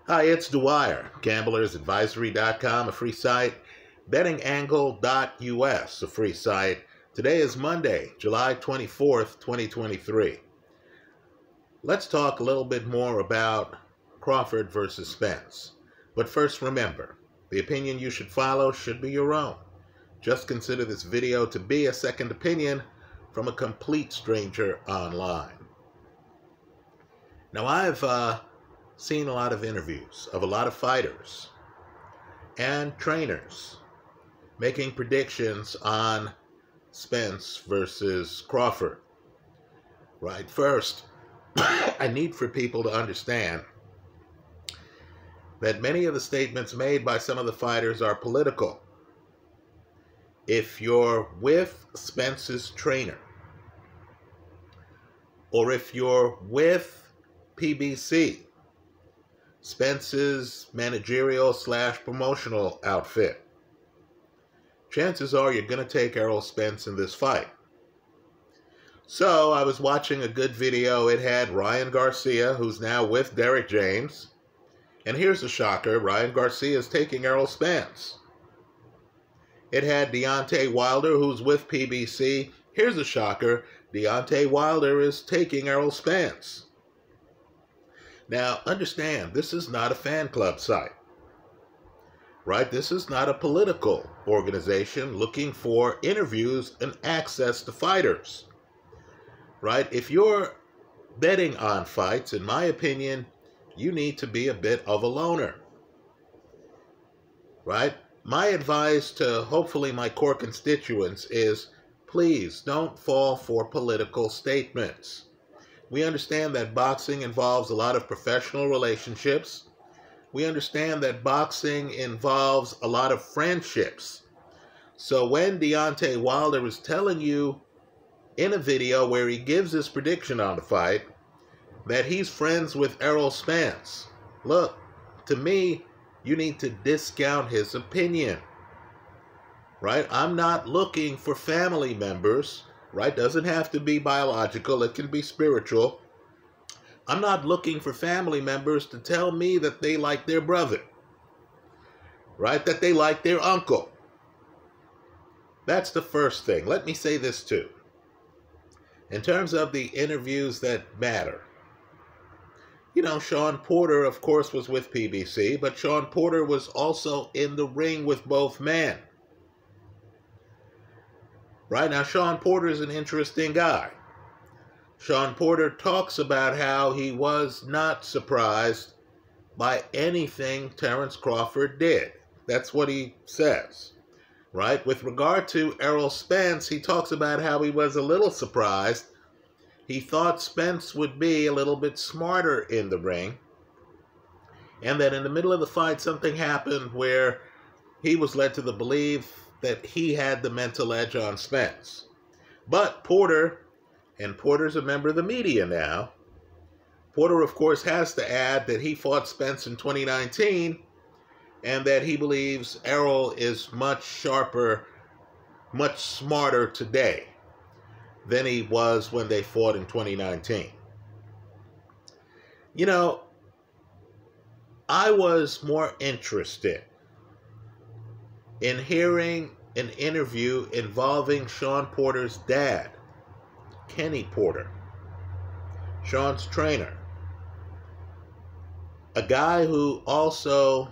Hi, it's Dwyer, gamblersadvisory.com, a free site, bettingangle.us, a free site. Today is Monday, July 24th, 2023. Let's talk a little bit more about Crawford versus Spence. But first, remember, the opinion you should follow should be your own. Just consider this video to be a second opinion from a complete stranger online. Now, I've seen a lot of interviews of a lot of fighters and trainers making predictions on Spence versus Crawford. Right, first, I need for people to understand that many of the statements made by some of the fighters are political. If you're with Spence's trainer, or if you're with PBC, Spence's managerial/promotional outfit, chances are you're going to take Errol Spence in this fight. So I was watching a good video. It had Ryan Garcia, who's now with Derek James. And here's a shocker. Ryan Garcia is taking Errol Spence. It had Deontay Wilder, who's with PBC. Here's a shocker. Deontay Wilder is taking Errol Spence. Now, understand, this is not a fan club site, right? This is not a political organization looking for interviews and access to fighters, right? If you're betting on fights, in my opinion, you need to be a bit of a loner, right? My advice to hopefully my core constituents is please don't fall for political statements. We understand that boxing involves a lot of professional relationships. We understand that boxing involves a lot of friendships. So when Deontay Wilder is telling you in a video where he gives his prediction on the fight that he's friends with Errol Spence, look, to me, you need to discount his opinion, right? I'm not looking for family members, right? Doesn't have to be biological. It can be spiritual. I'm not looking for family members to tell me that they like their brother, right? That they like their uncle. That's the first thing. Let me say this too. In terms of the interviews that matter, you know, Sean Porter, of course, was with PBC, but Sean Porter was also in the ring with both men. Right now, Sean Porter is an interesting guy. Sean Porter talks about how he was not surprised by anything Terence Crawford did. That's what he says, right? With regard to Errol Spence, he talks about how he was a little surprised. He thought Spence would be a little bit smarter in the ring, and that in the middle of the fight, something happened where he was led to the belief that he had the mental edge on Spence. But Porter, and Porter's a member of the media now, Porter, of course, has to add that he fought Spence in 2019 and that he believes Errol is much sharper, much smarter today than he was when they fought in 2019. You know, I was more interested in hearing an interview involving Sean Porter's dad, Kenny Porter, Sean's trainer, a guy who also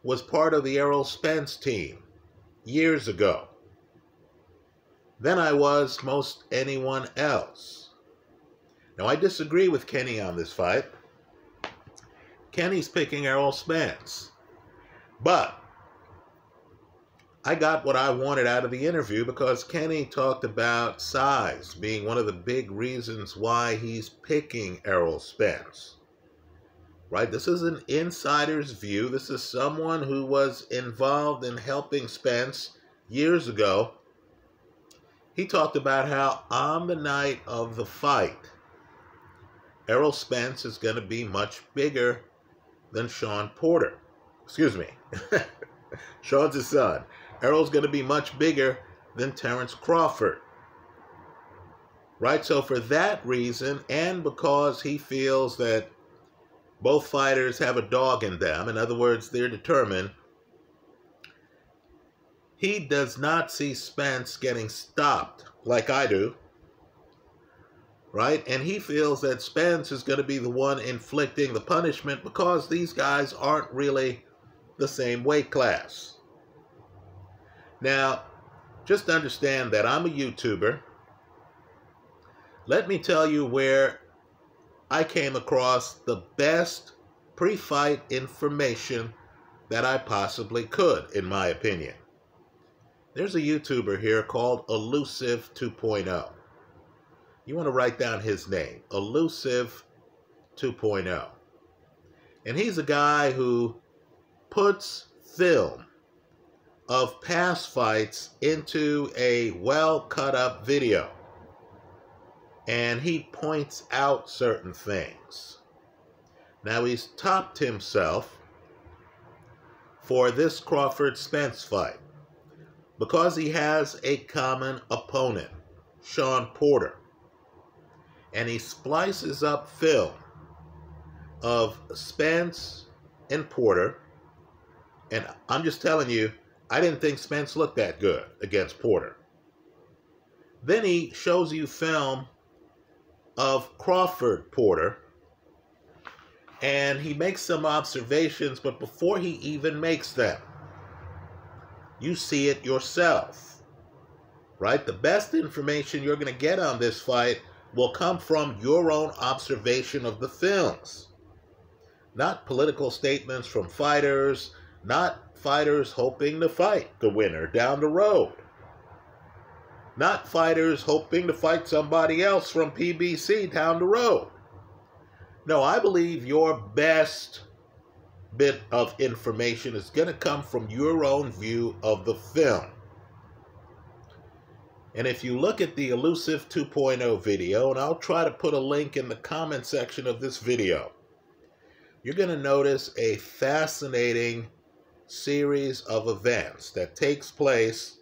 was part of the Errol Spence team years ago, than I was most anyone else. Now, I disagree with Kenny on this fight. Kenny's picking Errol Spence, but I got what I wanted out of the interview because Kenny talked about size being one of the big reasons why he's picking Errol Spence. Right? This is an insider's view. This is someone who was involved in helping Spence years ago. He talked about how on the night of the fight, Errol Spence is going to be much bigger than Sean Porter. Excuse me. Sean's his son. Errol's going to be much bigger than Terence Crawford. Right? So for that reason, and because he feels that Both fighters have a dog in them. In other words, they're determined. He does not see Spence getting stopped like I do, right? And he feels that Spence is going to be the one inflicting the punishment because these guys aren't really the same weight class. Now, just understand that I'm a YouTuber. Let me tell you where I came across the best pre-fight information that I possibly could, in my opinion. There's a YouTuber here called Elusive 2.0. You want to write down his name, Elusive 2.0. And he's a guy who puts film of past fights into a well-cut-up video. And he points out certain things. Now, he's topped himself for this Crawford-Spence fight because he has a common opponent, Sean Porter. And he splices up film of Spence and Porter. And I'm just telling you, I didn't think Spence looked that good against Porter. Then he shows you film of Crawford Porter, and he makes some observations, but before he even makes them, you see it yourself, right? The best information you're going to get on this fight will come from your own observation of the films, not political statements from fighters, not fighters hoping to fight the winner down the road, not fighters hoping to fight somebody else from PBC down the road. No, I believe your best bit of information is going to come from your own view of the film. And if you look at the Elusive 2.0 video, and I'll try to put a link in the comment section of this video, you're going to notice a fascinating series of events that takes place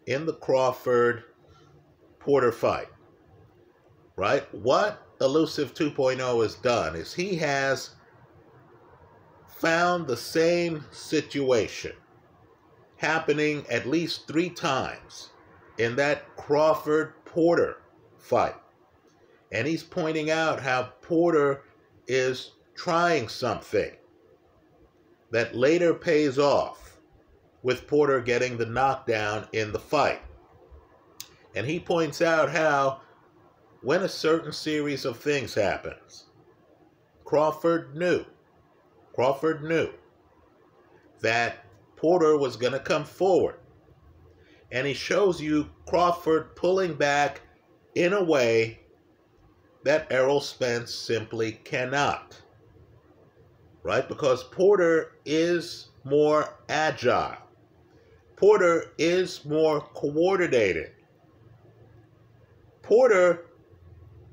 in the Crawford-Porter fight, right? What Elusive 2.0 has done is he has found the same situation happening at least 3 times in that Crawford-Porter fight. And he's pointing out how Porter is trying something that later pays off with Porter getting the knockdown in the fight. And he points out how when a certain series of things happens, Crawford knew that Porter was going to come forward. And he shows you Crawford pulling back in a way that Errol Spence simply cannot. Right? Because Porter is more agile. Porter is more coordinated. Porter,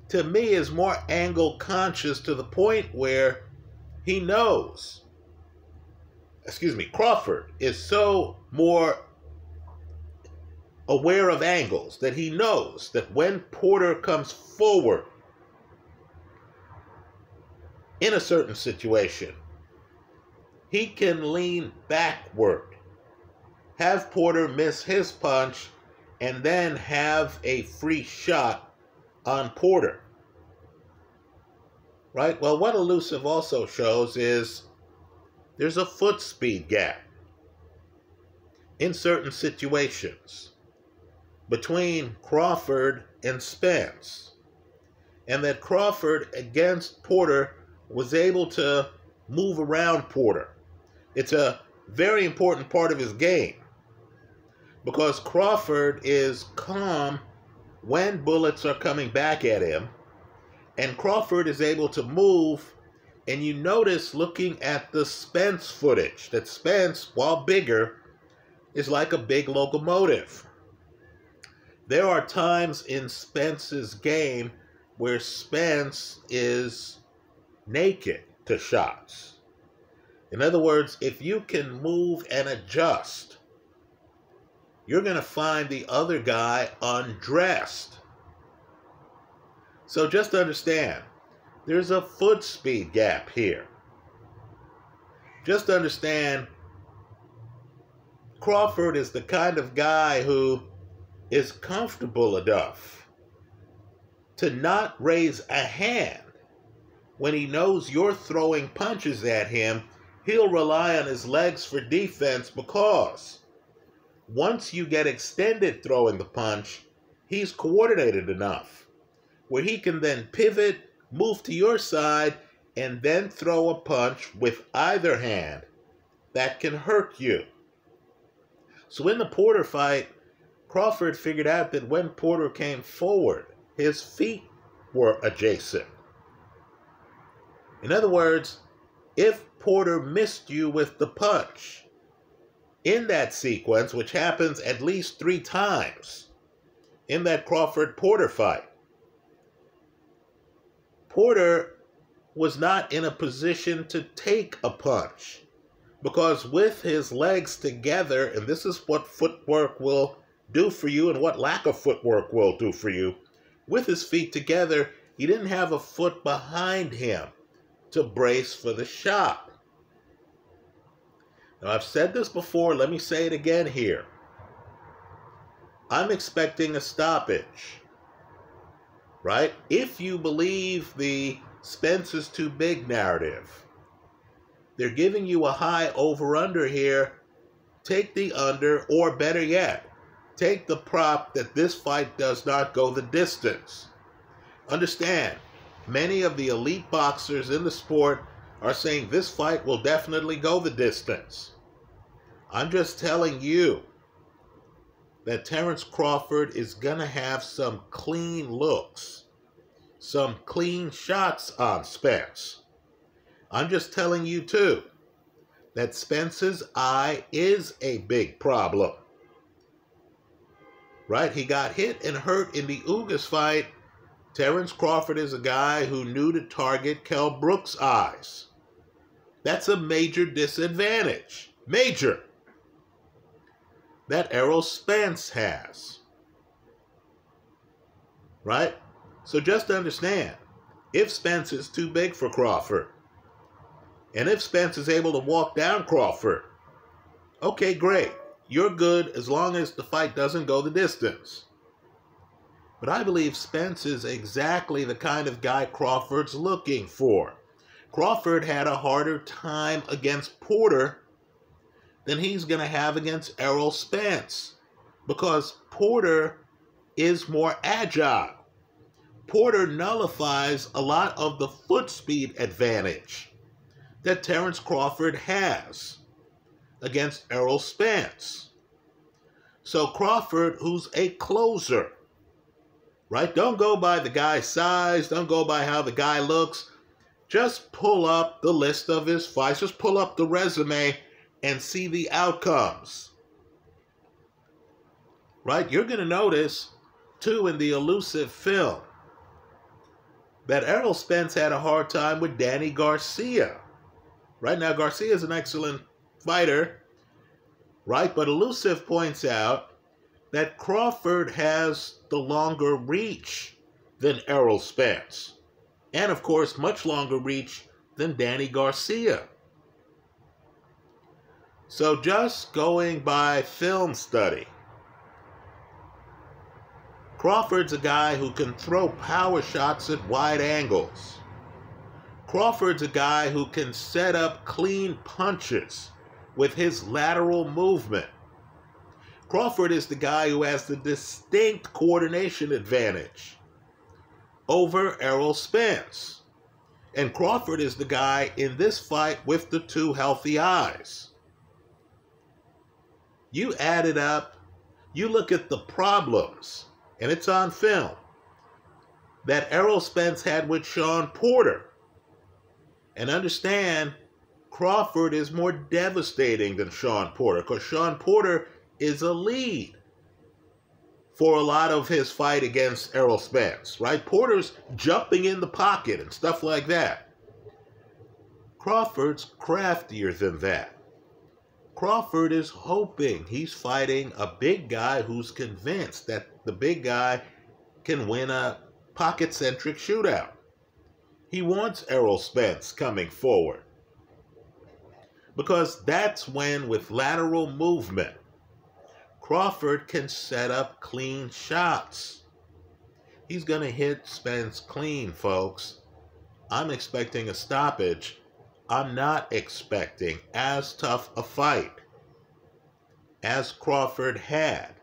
to me, is more angle conscious to the point where he knows, Crawford is so more aware of angles that he knows that when Porter comes forward in a certain situation, he can lean backward, have Porter miss his punch, and then have a free shot on Porter. Right? Well, what Elusive also shows is there's a foot speed gap in certain situations between Crawford and Spence, and that Crawford against Porter was able to move around Porter. It's a very important part of his game because Crawford is calm when bullets are coming back at him, and Crawford is able to move. And you notice, looking at the Spence footage, that Spence, while bigger, is like a big locomotive. There are times in Spence's game where Spence is naked to shots. In other words, if you can move and adjust, you're going to find the other guy undressed. So just understand, there's a foot speed gap here. just understand Crawford is the kind of guy who is comfortable enough to not raise a hand when he knows you're throwing punches at him. He'll rely on his legs for defense because once you get extended throwing the punch, he's coordinated enough where he can then pivot, move to your side, and then throw a punch with either hand that can hurt you. So in the Porter fight, Crawford figured out that when Porter came forward, his feet were adjacent. In other words, if Porter missed you with the punch in that sequence, which happens at least 3 times in that Crawford-Porter fight, Porter was not in a position to take a punch because with his legs together, and this is what footwork will do for you and what lack of footwork will do for you, with his feet together, he didn't have a foot behind him to brace for the shot. Now, I've said this before, let me say it again here. I'm expecting a stoppage, right? If you believe the Spence is too big narrative, they're giving you a high over-under here. Take the under, or better yet, take the prop that this fight does not go the distance. Understand, many of the elite boxers in the sport are saying this fight will definitely go the distance. I'm just telling you that Terence Crawford is going to have some clean looks, some clean shots on Spence. I'm just telling you, too, that Spence's eye is a big problem. Right? He got hit and hurt in the Ugas fight. Terence Crawford is a guy who knew to target Kell Brook's eyes. That's a major disadvantage. Major. That Errol Spence has. Right? So just understand, if Spence is too big for Crawford, and if Spence is able to walk down Crawford, okay, great. You're good as long as the fight doesn't go the distance. But I believe Spence is exactly the kind of guy Crawford's looking for. Crawford had a harder time against Porter than he's going to have against Errol Spence because Porter is more agile. Porter nullifies a lot of the foot speed advantage that Terence Crawford has against Errol Spence. So Crawford, who's a closer, right? Don't go by the guy's size. Don't go by how the guy looks. Just pull up the list of his fights. Just pull up the resume and see the outcomes. Right? You're going to notice, too, in the Elusive film, that Errol Spence had a hard time with Danny Garcia. Right now, Garcia is an excellent fighter, right? But Elusive points out that Crawford has the longer reach than Errol Spence. And, of course, much longer reach than Danny Garcia. So just going by film study, Crawford's a guy who can throw power shots at wide angles. Crawford's a guy who can set up clean punches with his lateral movement. Crawford is the guy who has the distinct coordination advantage over Errol Spence. And Crawford is the guy in this fight with the 2 healthy eyes. You add it up, you look at the problems, and it's on film, that Errol Spence had with Shawn Porter. And understand, Crawford is more devastating than Shawn Porter, because Shawn Porter is a lead for a lot of his fight against Errol Spence, right? Porter's jumping in the pocket and stuff like that. Crawford's craftier than that. Crawford is hoping he's fighting a big guy who's convinced that the big guy can win a pocket-centric shootout. He wants Errol Spence coming forward. Because that's when, with lateral movement, Crawford can set up clean shots. He's going to hit Spence clean, folks. I'm expecting a stoppage. I'm not expecting as tough a fight as Crawford had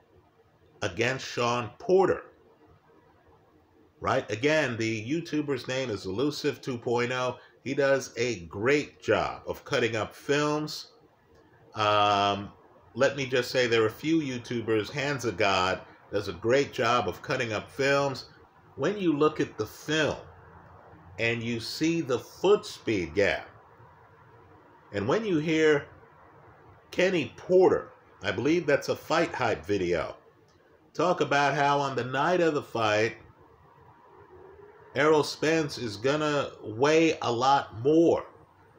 against Sean Porter. Right? Again, the YouTuber's name is Elusive 2.0. He does a great job of cutting up films. Let me just say there are a few YouTubers. Hands of God does a great job of cutting up films. When you look at the film and you see the foot speed gap, and when you hear Kenny Porter, I believe that's a Fight Hype video, talk about how on the night of the fight, Errol Spence is going to weigh a lot more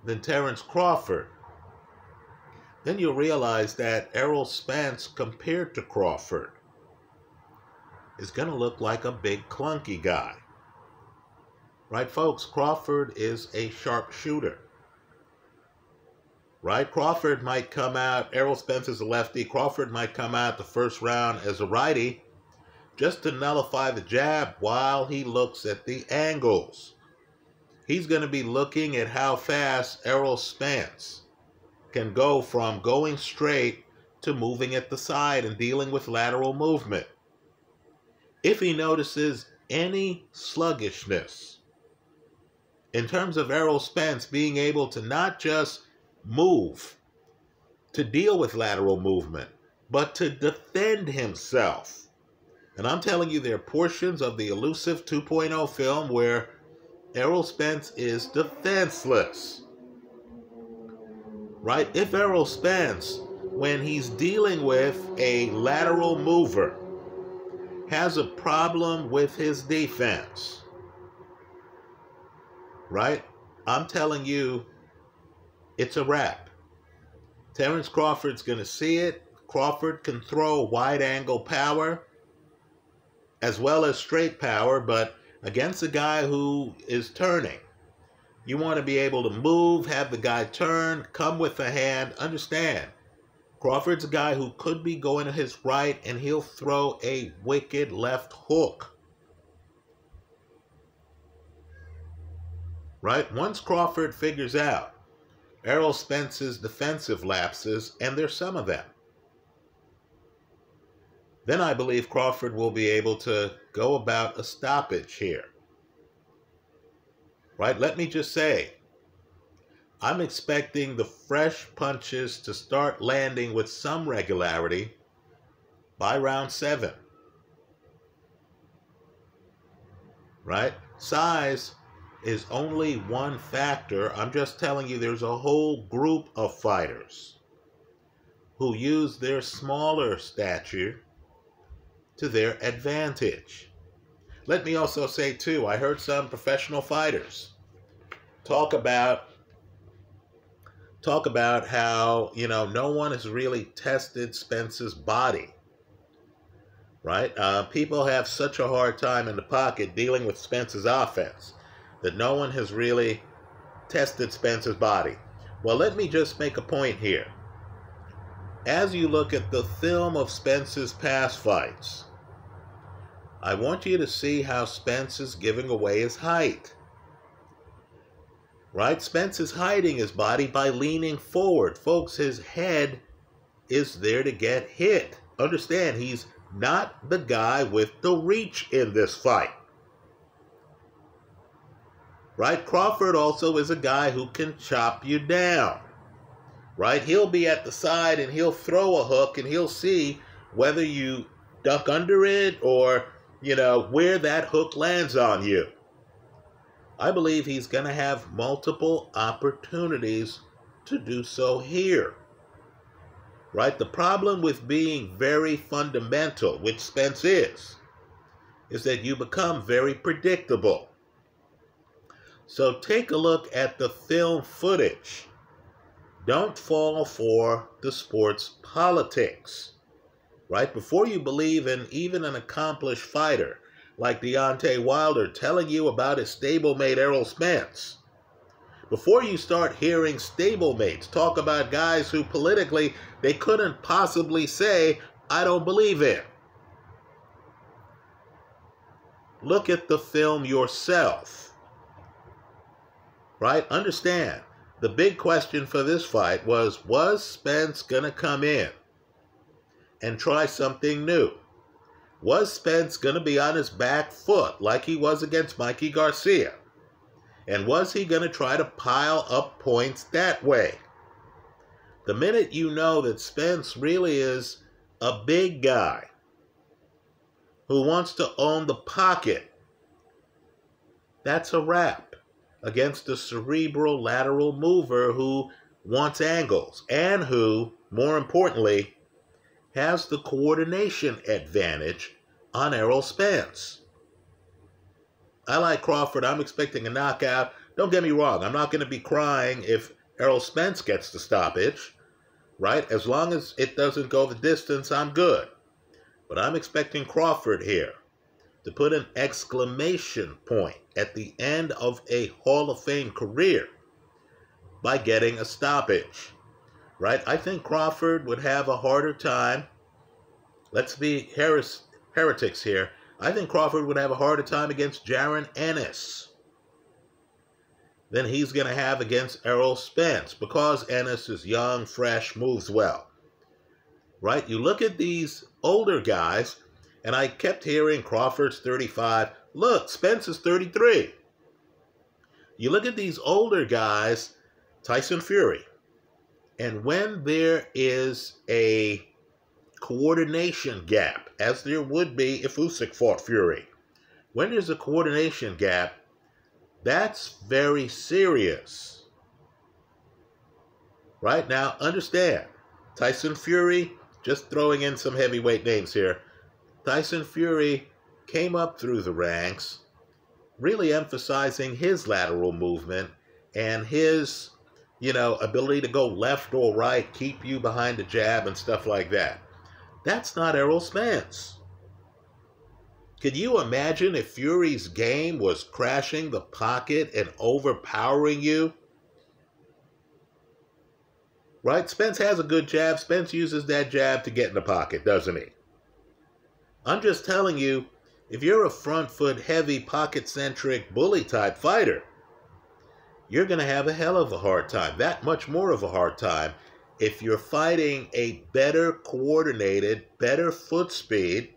than Terence Crawford, then you'll realize that Errol Spence, compared to Crawford, is going to look like a big clunky guy. Right, folks? Crawford is a sharpshooter. Right? Crawford might come out, Errol Spence is a lefty, Crawford might come out the first round as a righty just to nullify the jab while he looks at the angles. He's going to be looking at how fast Errol Spence can go from going straight to moving at the side and dealing with lateral movement. If he notices any sluggishness in terms of Errol Spence being able to not just move to deal with lateral movement, but to defend himself. And I'm telling you, there are portions of the Elusive 2.0 film where Errol Spence is defenseless. Right? If Errol Spence, when he's dealing with a lateral mover, has a problem with his defense, right? I'm telling you, it's a wrap. Terence Crawford's going to see it. Crawford can throw wide angle power as well as straight power, but against a guy who is turning, you want to be able to move, have the guy turn, come with a hand. Understand, Crawford's a guy who could be going to his right and he'll throw a wicked left hook. Right? Once Crawford figures out Errol Spence's defensive lapses, and there's some of them, then I believe Crawford will be able to go about a stoppage here. Right? Let me just say, I'm expecting the fresh punches to start landing with some regularity by round 7. Right? Size is only one factor. I'm just telling you, there's a whole group of fighters who use their smaller stature to their advantage. Let me also say, too, I heard some professional fighters talk about how, no one has really tested Spence's body, right? People have such a hard time in the pocket dealing with Spence's offense that no one has really tested Spence's body. Well, let me just make a point here. As you look at the film of Spence's past fights, I want you to see how Spence is giving away his height. Right? Spence is hiding his body by leaning forward. Folks, his head is there to get hit. Understand, he's not the guy with the reach in this fight. Right? Crawford also is a guy who can chop you down. Right? He'll be at the side and he'll throw a hook and he'll see whether you duck under it or, where that hook lands on you. I believe he's going to have multiple opportunities to do so here. Right? The problem with being very fundamental, which Spence is that you become very predictable. So take a look at the film footage. Don't fall for the sports politics. Right? Before you believe in even an accomplished fighter like Deontay Wilder telling you about his stablemate Errol Spence, Before you start hearing stablemates talk about guys who politically they couldn't possibly say, I don't believe in. Look at the film yourself. Right? Understand, the big question for this fight was Spence going to come in and try something new? Was Spence going to be on his back foot like he was against Mikey Garcia? And was he going to try to pile up points that way? The minute you know that Spence really is a big guy who wants to own the pocket, that's a wrap against a cerebral lateral mover who wants angles and who, more importantly, has the coordination advantage on Errol Spence. I like Crawford. I'm expecting a knockout. Don't get me wrong. I'm not going to be crying if Errol Spence gets the stoppage, right? As long as it doesn't go the distance, I'm good. But I'm expecting Crawford here to put an exclamation point at the end of a Hall of Fame career by getting a stoppage, right? I think Crawford would have a harder time. Let's be heretics here. I think Crawford would have a harder time against Jaron Ennis than he's going to have against Errol Spence because Ennis is young, fresh, moves well. Right? You look at these older guys, and I kept hearing Crawford's 35. Look, Spence is 33. You look at these older guys, Tyson Fury, and when there is a coordination gap, as there would be if Usyk fought Fury. When there's a coordination gap, that's very serious. Right? Now, understand, Tyson Fury, just throwing in some heavyweight names here, Tyson Fury came up through the ranks, really emphasizing his lateral movement and his, ability to go left or right, keep you behind the jab and stuff like that. That's not Errol Spence. Could you imagine if Fury's game was crashing the pocket and overpowering you? Right? Spence has a good jab. Spence uses that jab to get in the pocket, doesn't he? I'm just telling you, if you're a front foot heavy, pocket-centric, bully-type fighter, you're going to have a hell of a hard time, that much more of a hard time, if you're fighting a better coordinated, better foot speed,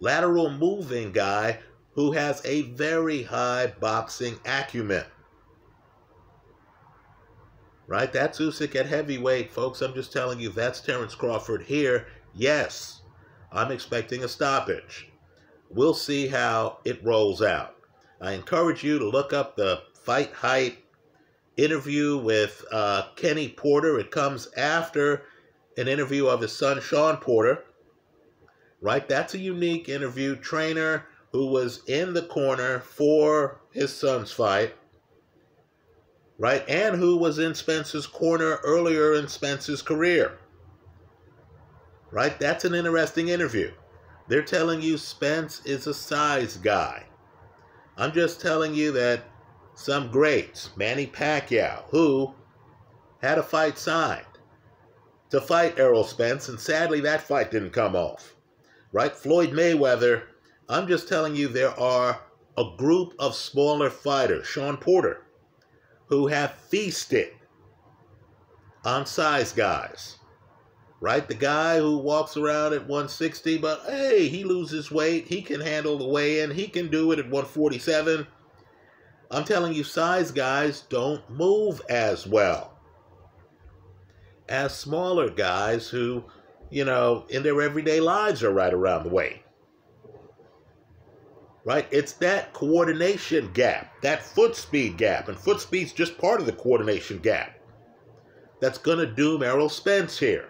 lateral moving guy who has a very high boxing acumen. Right? That's Usyk at heavyweight, folks. I'm just telling you, that's Terence Crawford here. Yes, I'm expecting a stoppage. We'll see how it rolls out. I encourage you to look up the Fight Hype interview with Kenny Porter. It comes after an interview of his son, Sean Porter. Right? That's a unique interview. Trainer who was in the corner for his son's fight. Right? And who was in Spence's corner earlier in Spence's career. Right? That's an interesting interview. They're telling you Spence is a size guy. I'm just telling you that some greats, Manny Pacquiao, who had a fight signed to fight Errol Spence, and sadly that fight didn't come off. Right? Floyd Mayweather, I'm just telling you there are a group of smaller fighters, Sean Porter, who have feasted on size guys. Right? The guy who walks around at 160, but hey, he loses weight, he can handle the weigh-in, he can do it at 147. I'm telling you, size guys don't move as well as smaller guys who, in their everyday lives are right around the weight. Right? It's that coordination gap, that foot speed gap, and foot speed's just part of the coordination gap, that's going to doom Errol Spence here.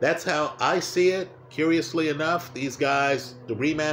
That's how I see it. Curiously enough, these guys, the rematch